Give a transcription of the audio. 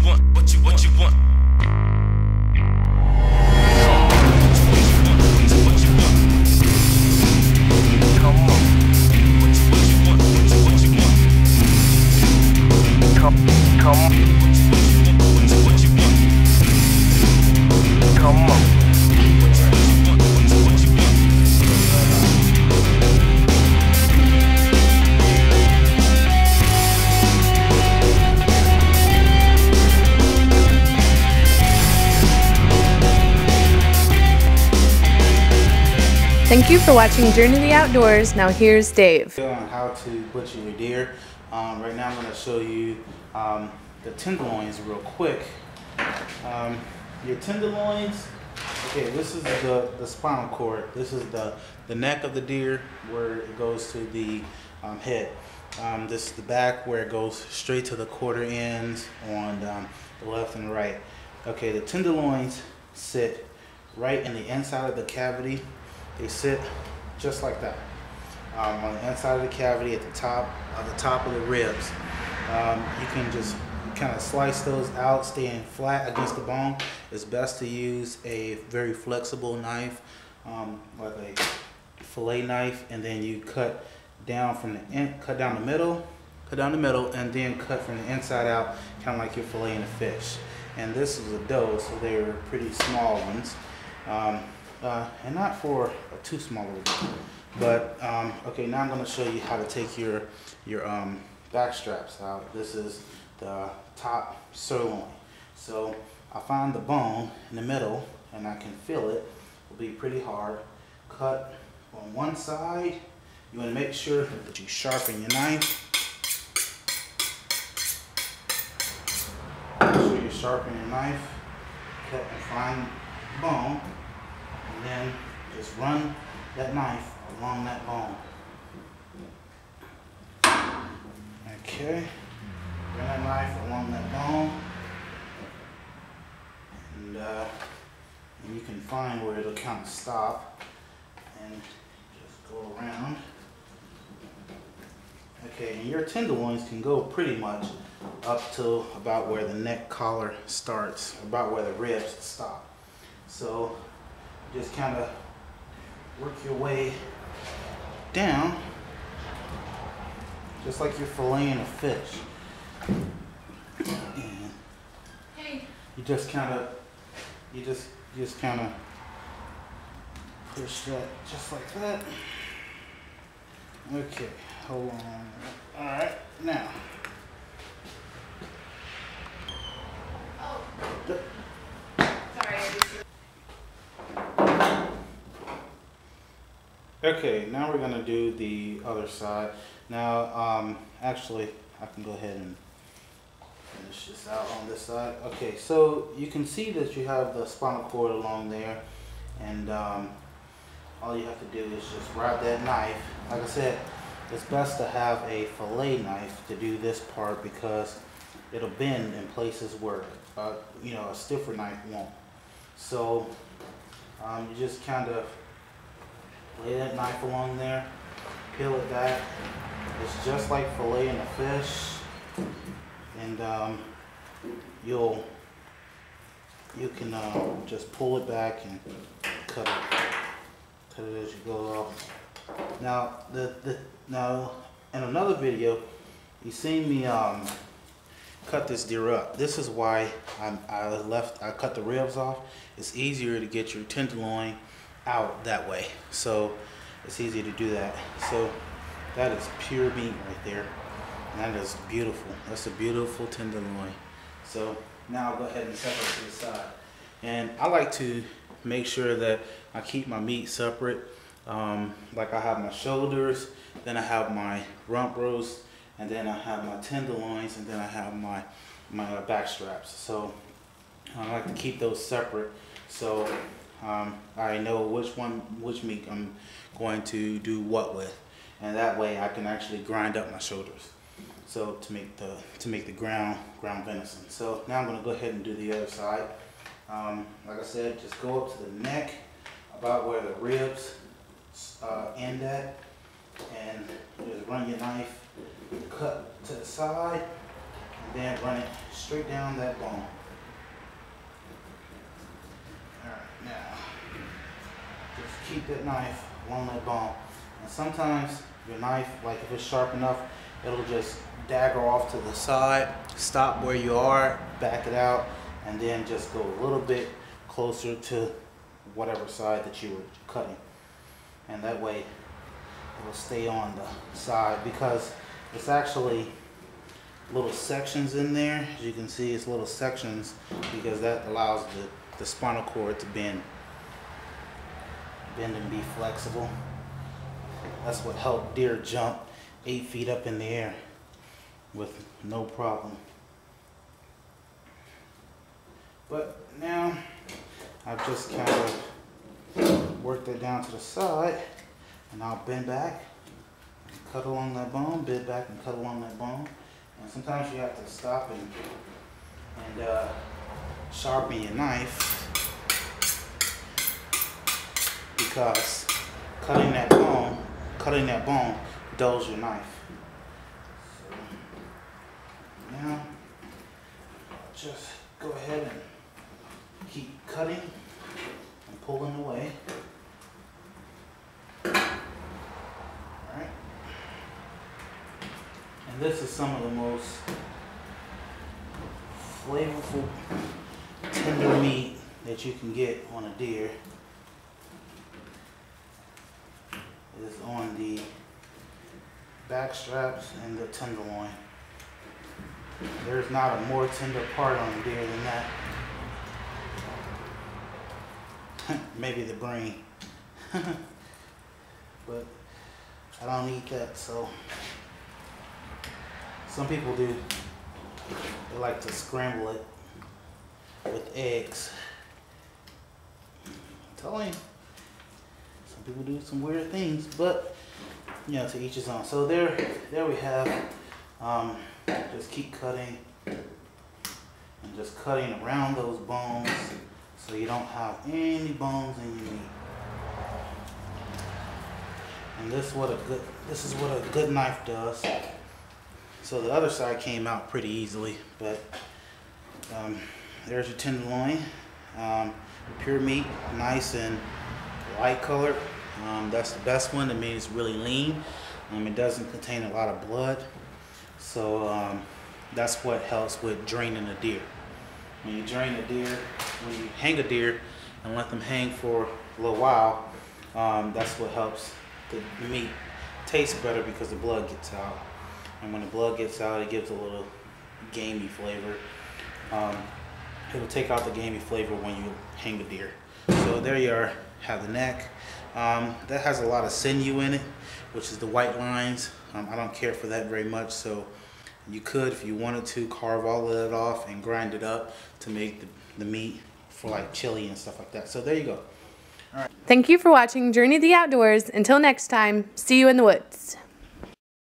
want, what you want. Thank you for watching Journey to the Outdoors. Now here's Dave. On how to butcher your deer. Right now I'm going to show you the tenderloins real quick. Your tenderloins, okay, this is the spinal cord. This is the neck of the deer where it goes to the head. This is the back where it goes straight to the quarter ends on the left and the right. Okay, the tenderloins sit right in the inside of the cavity. They sit just like that, on the inside of the cavity at the top of the ribs. You can just kind of slice those out, staying flat against the bone. It's best to use a very flexible knife, like a fillet knife, and then you cut down from the end, cut down the middle, and then cut from the inside out, kind of like you're filleting a fish. And this is a doe, so they're pretty small ones. And not for a too small of a deer. But okay, now I'm going to show you how to take your back straps out. This is the top sirloin. So I find the bone in the middle, and I can feel it. It'll be pretty hard. Cut on one side. You want to make sure that you sharpen your knife. Make sure you sharpen your knife. Cut and find the bone. And then just run that knife along that bone. Okay, run that knife along that bone, and you can find where it'll kind of stop, and just go around. Okay, and your tenderloins can go pretty much up to about where the neck collar starts, about where the ribs stop. So just kind of work your way down, just like you're filleting a fish. And you just kind of push that just like that. Okay, hold on. All right, now. Okay, now we're gonna do the other side. Now, actually, I can go ahead and finish this out on this side. Okay, so you can see that you have the spinal cord along there, and all you have to do is just grab that knife. Like I said, it's best to have a fillet knife to do this part because it'll bend in places where you know, a stiffer knife won't. So you just kind of lay that knife along there, peel it back. It's just like filleting a fish, and you can just pull it back and cut it as you go off. Now now in another video, you seen me cut this deer up. This is why I cut the ribs off. It's easier to get your tenderloin out that way, so it's easy to do that. So that is pure meat right there, and that is beautiful. That's a beautiful tenderloin. So now I'll go ahead and set it to the side, and I like to make sure that I keep my meat separate. Like I have my shoulders, then I have my rump roast, and then I have my tenderloins, and then I have my back straps. So I like to keep those separate, so I know which meat I'm going to do what with, and that way I can actually grind up my shoulders. So to make the ground venison. So now I'm going to go ahead and do the other side. Like I said, just go up to the neck, about where the ribs end at, and just run your knife, cut to the side, and then run it straight down that bone. Alright, now just keep that knife along that bone. And sometimes your knife, like if it's sharp enough, it'll just dagger off to the side, stop where you are, back it out, and then just go a little bit closer to whatever side that you were cutting. And that way it will stay on the side, because it's actually little sections in there. As you can see, it's little sections because that allows the spinal cord to bend and be flexible. That's what helped deer jump 8 feet up in the air with no problem. But now I've just kind of worked it down to the side, and I'll bend back, cut along that bone, bend back and cut along that bone. And sometimes you have to stop and sharpen your knife, because cutting that bone dulls your knife. So now I'll just go ahead and keep cutting and pulling away. Alright. And this is some of the most flavorful, tender meat that you can get on a deer. It is on the back straps and the tenderloin. There's not a more tender part on a deer than that. Maybe the brain. But I don't eat that, so some people do. They like to scramble it with eggs. I'm telling you, some people do some weird things, but you know, to each his own. So there we have. Just keep cutting and just cutting around those bones so you don't have any bones in your meat. And this is what a good knife does. So the other side came out pretty easily, but there's your tenderloin, pure meat, nice and light colored. That's the best one. It means it's really lean. It doesn't contain a lot of blood. So that's what helps with draining a deer. When you drain a deer, when you hang a deer and let them hang for a little while, that's what helps the meat taste better, because the blood gets out. And when the blood gets out, it gives a little gamey flavor. It will take out the gamey flavor when you hang a deer. So there you are, have the neck. That has a lot of sinew in it, which is the white lines. I don't care for that very much, so you could, if you wanted to, carve all of that off and grind it up to make the meat for like chili and stuff like that. So there you go. All right. Thank you for watching Journey to the Outdoors. Until next time, see you in the woods.